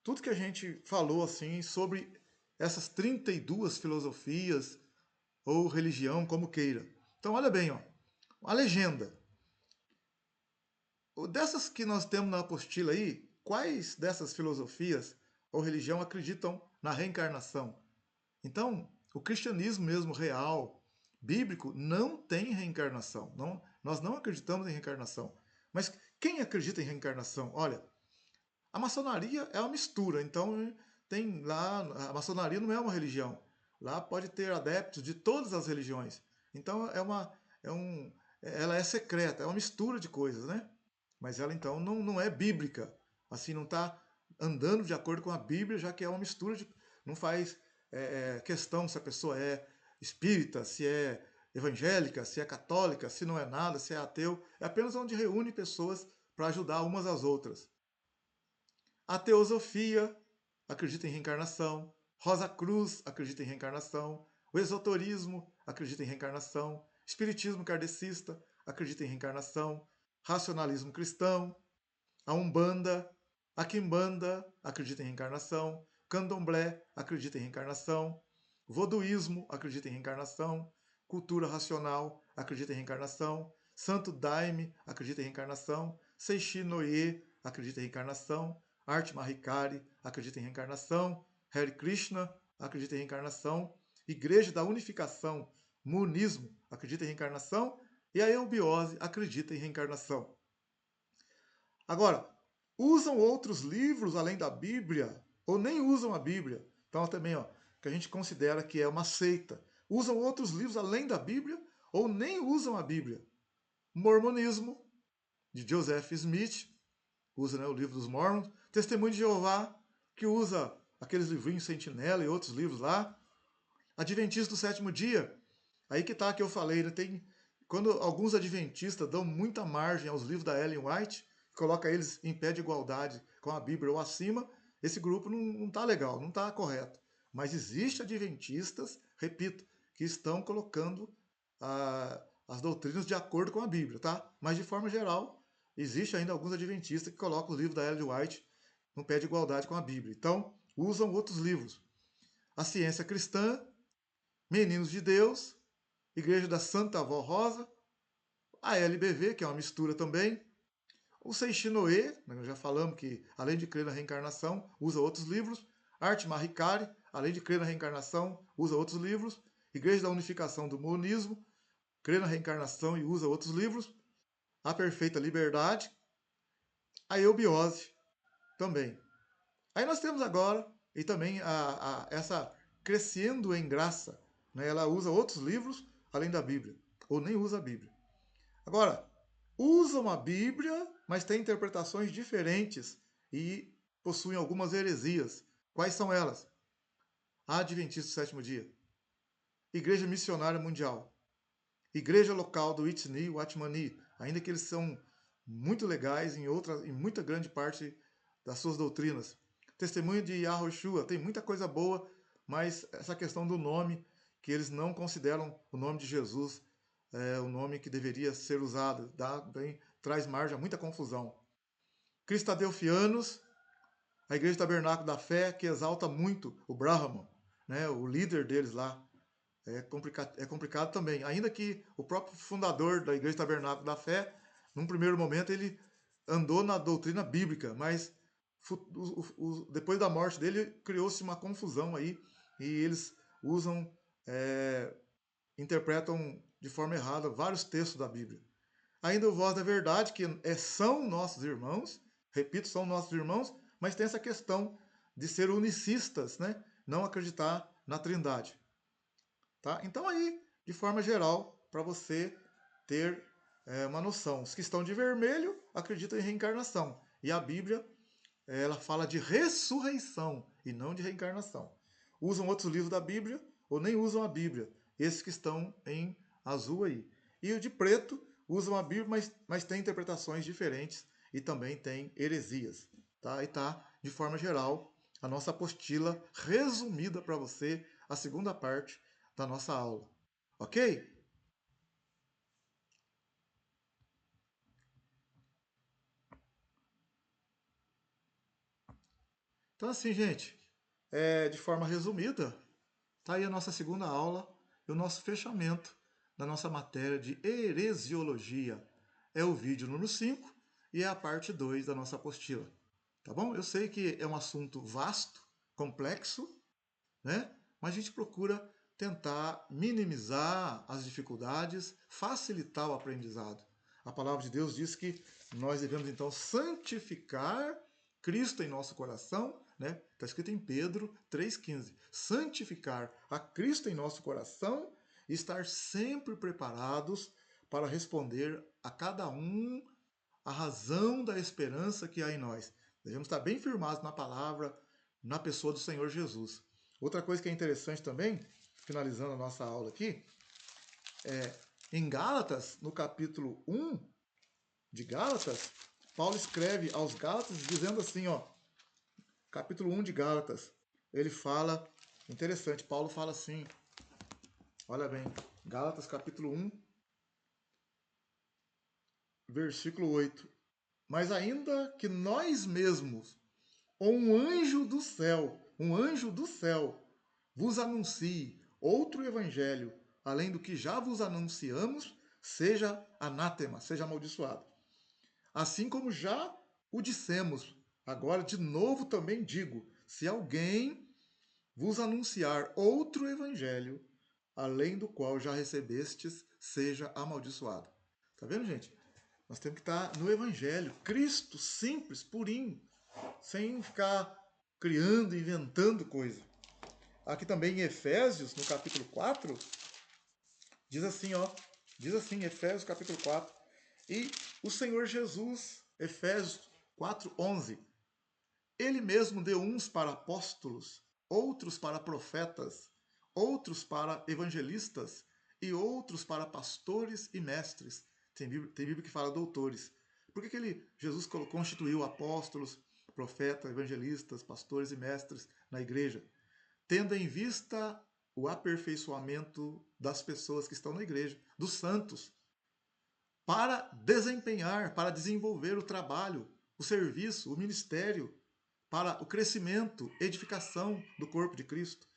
tudo que a gente falou assim sobre essas 32 filosofias ou religião, como queira. Então olha bem, ó, a legenda. Dessas que nós temos na apostila aí, quais dessas filosofias ou religião acreditam na reencarnação? Então, o cristianismo mesmo real, bíblico, não tem reencarnação. Nós não acreditamos em reencarnação. Mas quem acredita em reencarnação? Olha, a maçonaria é uma mistura. Então, tem lá, a maçonaria não é uma religião. Lá pode ter adeptos de todas as religiões. Então, ela é secreta, é uma mistura de coisas, né? Mas ela então não é bíblica. Assim, não está andando de acordo com a Bíblia, já que é uma mistura de. Não faz questão se a pessoa é espírita, se é evangélica, se é católica, se não é nada, se é ateu. É apenas onde reúne pessoas para ajudar umas às outras. A teosofia acredita em reencarnação. Rosa Cruz acredita em reencarnação. O esoterismo acredita em reencarnação. Espiritismo kardecista acredita em reencarnação. Racionalismo cristão. A Umbanda, a Quimbanda acredita em reencarnação. Candomblé acredita em reencarnação. Voduísmo acredita em reencarnação. Cultura racional acredita em reencarnação. Santo Daime acredita em reencarnação. Seishi Noye acredita em reencarnação. Arte Mahikari acredita em reencarnação. Hare Krishna acredita em reencarnação. Igreja da Unificação, Monismo acredita em reencarnação. E a Eubiose acredita em reencarnação. Agora, usam outros livros além da Bíblia ou nem usam a Bíblia? Então também, que a gente considera que é uma seita. Usam outros livros além da Bíblia ou nem usam a Bíblia? Mormonismo, de Joseph Smith, usa, né, o livro dos Mormons. Testemunho de Jeová, que usa aqueles livrinhos Sentinela e outros livros lá. Adventista do Sétimo Dia, aí que tá que eu falei, né? Quando alguns adventistas dão muita margem aos livros da Ellen White, coloca eles em pé de igualdade com a Bíblia ou acima, esse grupo não tá legal, não tá correto. Mas existe adventistas, repito, que estão colocando as doutrinas de acordo com a Bíblia, tá? Mas de forma geral, existe ainda alguns adventistas que colocam o livro da Ellen White no pé de igualdade com a Bíblia. Então, usam outros livros. A Ciência Cristã, Meninos de Deus, Igreja da Santa Avó Rosa, a LBV, que é uma mistura também, o Seishi Noe, nós já falamos que, além de crer na reencarnação, usa outros livros, Arte Mahikari, além de crer na reencarnação, usa outros livros, Igreja da Unificação do Monismo, crê na reencarnação e usa outros livros, A Perfeita Liberdade, a Eubiose também. Aí nós temos agora, e também essa Crescendo em Graça, né? Ela usa outros livros além da Bíblia, ou nem usa a Bíblia. Agora, usam a Bíblia, mas têm interpretações diferentes e possuem algumas heresias. Quais são elas? A Adventista do Sétimo Dia, Igreja Missionária Mundial, Igreja Local do Itni, Watmani, ainda que eles são muito legais em muita grande parte das suas doutrinas. Testemunho de Yahushua, tem muita coisa boa, mas essa questão do nome, que eles não consideram o nome de Jesus o nome que deveria ser usado, traz margem a muita confusão. Cristadelfianos, a Igreja Tabernáculo da Fé, que exalta muito o Brahman, né, o líder deles lá. É complicado também. Ainda que o próprio fundador da Igreja Tabernáculo da Fé, num primeiro momento, ele andou na doutrina bíblica, mas depois da morte dele, criou-se uma confusão aí, e eles interpretam de forma errada vários textos da Bíblia. Ainda o Voz da Verdade, que são nossos irmãos, repito, são nossos irmãos, mas tem essa questão de ser unicistas, né? Não acreditar na Trindade. Tá? Então aí, de forma geral, para você ter uma noção. Os que estão de vermelho acreditam em reencarnação. E a Bíblia, ela fala de ressurreição e não de reencarnação. Usam outros livros da Bíblia ou nem usam a Bíblia. Esses que estão em azul aí. E o de preto usam a Bíblia, mas tem interpretações diferentes e também tem heresias. Tá? E tá, de forma geral, a nossa apostila resumida para você, a segunda parte da nossa aula. Ok? Então assim, gente, de forma resumida, tá aí a nossa segunda aula e o nosso fechamento da nossa matéria de heresiologia. É o vídeo número 5 e é a parte 2 da nossa apostila. Tá bom? Eu sei que é um assunto vasto, complexo, né? Mas a gente procura tentar minimizar as dificuldades, facilitar o aprendizado. A palavra de Deus diz que nós devemos então santificar Cristo em nosso coração, né? Está escrito em Pedro 3,15. Santificar a Cristo em nosso coração e estar sempre preparados para responder a cada um a razão da esperança que há em nós. Devemos estar bem firmados na palavra, na pessoa do Senhor Jesus. Outra coisa que é interessante também, finalizando a nossa aula aqui, Em Gálatas, no capítulo 1 de Gálatas, Paulo escreve aos Gálatas dizendo assim, ó, capítulo 1 de Gálatas, ele fala, interessante, Paulo fala assim, olha bem, Gálatas capítulo 1, versículo 8. Mas ainda que nós mesmos, ou um anjo do céu, vos anuncie outro evangelho, além do que já vos anunciamos, seja anátema, seja amaldiçoado. Assim como já o dissemos, agora de novo também digo: se alguém vos anunciar outro evangelho, além do qual já recebestes, seja amaldiçoado. Tá vendo, gente? Nós temos que estar no evangelho, Cristo, simples, purinho, sem ficar criando, inventando coisa. Aqui também em Efésios, no capítulo 4, diz assim, ó, diz assim, Efésios capítulo 4, e o Senhor Jesus, Efésios 4:11, ele mesmo deu uns para apóstolos, outros para profetas, outros para evangelistas e outros para pastores e mestres. Tem Bíblia que fala doutores. Por que Jesus constituiu apóstolos, profetas, evangelistas, pastores e mestres na igreja? Tendo em vista o aperfeiçoamento das pessoas que estão na igreja, dos santos, para desempenhar, para desenvolver o trabalho, o serviço, o ministério, para o crescimento, edificação do corpo de Cristo.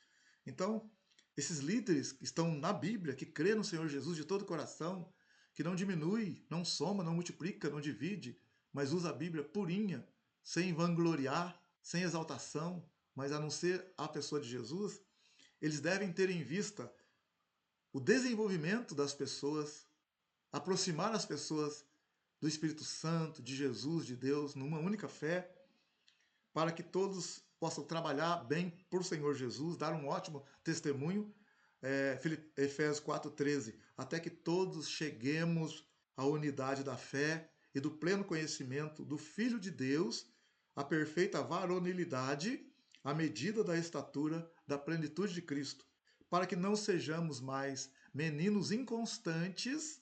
Então, esses líderes que estão na Bíblia, que crê no Senhor Jesus de todo o coração, que não diminui, não soma, não multiplica, não divide, mas usa a Bíblia purinha, sem vangloriar, sem exaltação, mas a não ser a pessoa de Jesus, eles devem ter em vista o desenvolvimento das pessoas, aproximar as pessoas do Espírito Santo, de Jesus, de Deus, numa única fé, para que todos possam trabalhar bem por Senhor Jesus, dar um ótimo testemunho. Efésios 4:13, até que todos cheguemos à unidade da fé e do pleno conhecimento do Filho de Deus, à perfeita varonilidade, à medida da estatura da plenitude de Cristo, para que não sejamos mais meninos inconstantes,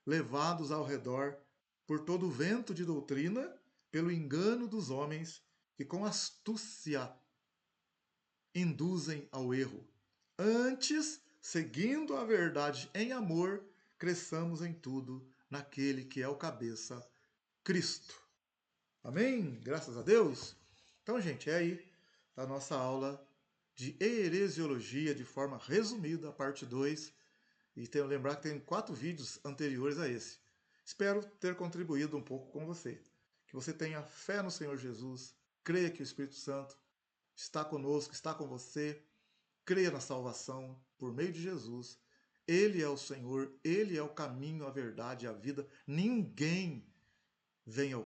levados ao redor por todo o vento de doutrina, pelo engano dos homens que com astúcia induzem ao erro. Antes, seguindo a verdade em amor, cresçamos em tudo naquele que é o cabeça, Cristo. Amém? Graças a Deus. Então, gente, é aí a nossa aula de heresiologia de forma resumida, a parte 2. E tenho que lembrar que tem 4 vídeos anteriores a esse. Espero ter contribuído um pouco com você. Que você tenha fé no Senhor Jesus, creia que o Espírito Santo está conosco, está com você, creia na salvação por meio de Jesus. Ele é o Senhor, Ele é o caminho, a verdade e a vida. Ninguém vem ao